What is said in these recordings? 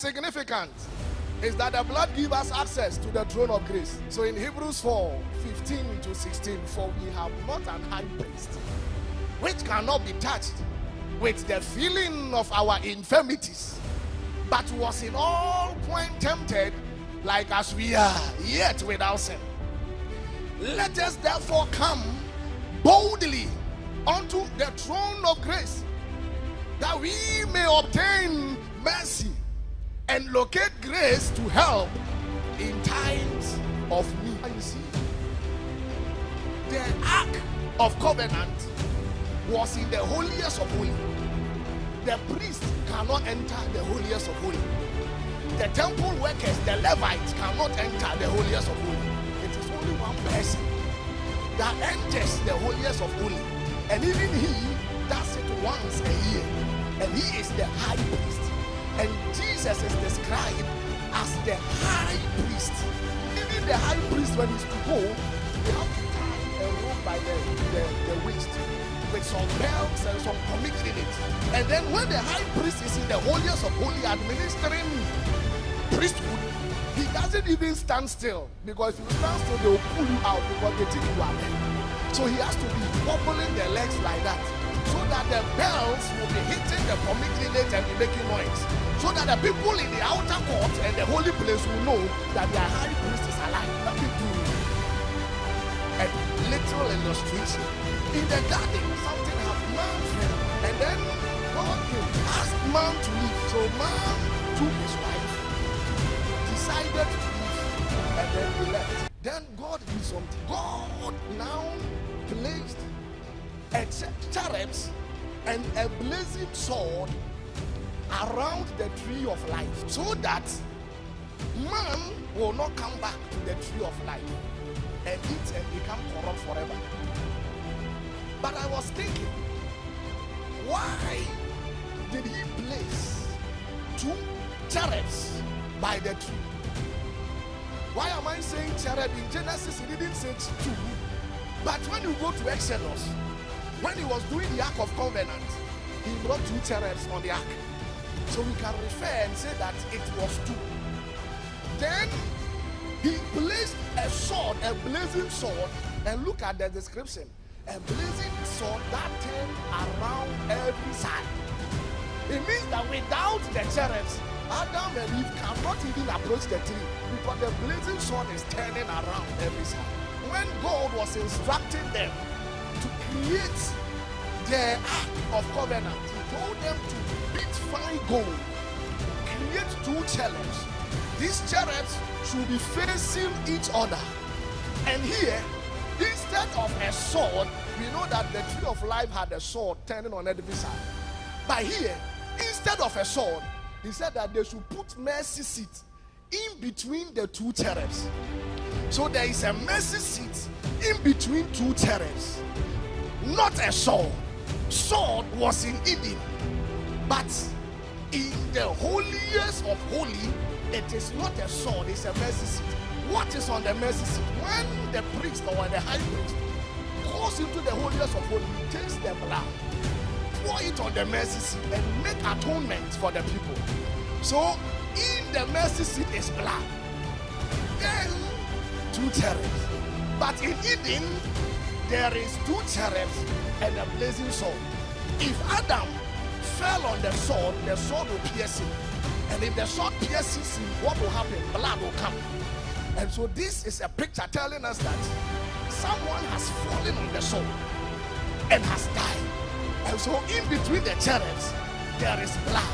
Significant is that the blood gives us access to the throne of grace. So in Hebrews 4:15-16, for we have not an high priest which cannot be touched with the feeling of our infirmities, but was in all point tempted like as we are, yet without sin. Let us therefore come boldly unto the throne of grace, that we may obtain mercy and locate grace to help in times of need. You see, the Ark of Covenant was in the holiest of holies. The priest cannot enter the holiest of holies. The temple workers, the Levites, cannot enter the holiest of holies. It is only one person that enters the holiest of holies, and even he does it once a year, and he is the high priest. And Jesus is described as the high priest. Even the high priest, when he's to go, they have to tie a rope by the waist with some bells and some comics in it. And then when the high priest is in the holiest of holy administering priesthood, he doesn't even stand still, because if you stand still, they will pull you out because they think you are dead. So he has to be wobbling the legs like that, so that the bells will be hitting the pomegranate and be making noise, so that the people in the outer court and the holy place will know that their high priest is alive. Let me do a literal illustration. In the garden, something happened. Man fell, and then God asked man to leave. So man took his wife, decided to leave, and then he left. Then God did something. God now placed a cherubs and a blazing sword around the tree of life, so that man will not come back to the tree of life and eat and become corrupt forever. But I was thinking, why did he place two cherubs by the tree? Why am I saying cherub? In Genesis, he didn't say two. But when you go to Exodus, when he was doing the Ark of Covenant, he brought two cherubs on the Ark. So we can refer and say that it was two. Then he placed a sword, a blazing sword, and look at the description. A blazing sword that turned around every side. It means that without the cherubs, Adam and Eve cannot even approach the tree, because the blazing sword is turning around every side. When God was instructing them to create the Ark of Covenant, he told them to beat fine gold, create two cherubs. These cherubs should be facing each other. And here, instead of a sword, we know that the tree of life had a sword turning on every side. But here, instead of a sword, he said that they should put mercy seat in between the two cherubs. So there is a mercy seat in between two cherubs, not a sword. Sword was in Eden, but in the holiest of holy, it is not a sword, it's a mercy seat. What is on the mercy seat? When the priest or the high priest goes into the holiest of holy, he takes the blood, pour it on the mercy seat, and make atonement for the people. So in the mercy seat is blood, then two cherubs. But in Eden, there is two cherubs and a blazing sword. If Adam fell on the sword will pierce him. And if the sword pierces him, what will happen? Blood will come. And so this is a picture telling us that someone has fallen on the sword and has died. And so in between the cherubs, there is blood.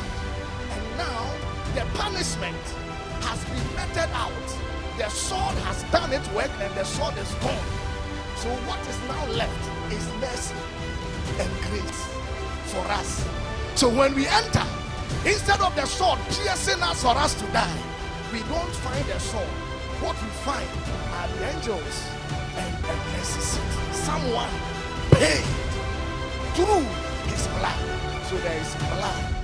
And now the punishment has been meted out. The sword has done its work and the sword is gone. So what is now left is mercy and grace for us. So when we enter, instead of the sword piercing us for us to die, we don't find a sword. What we find are the angels and a mercy seat. Someone paid through his blood. So there is blood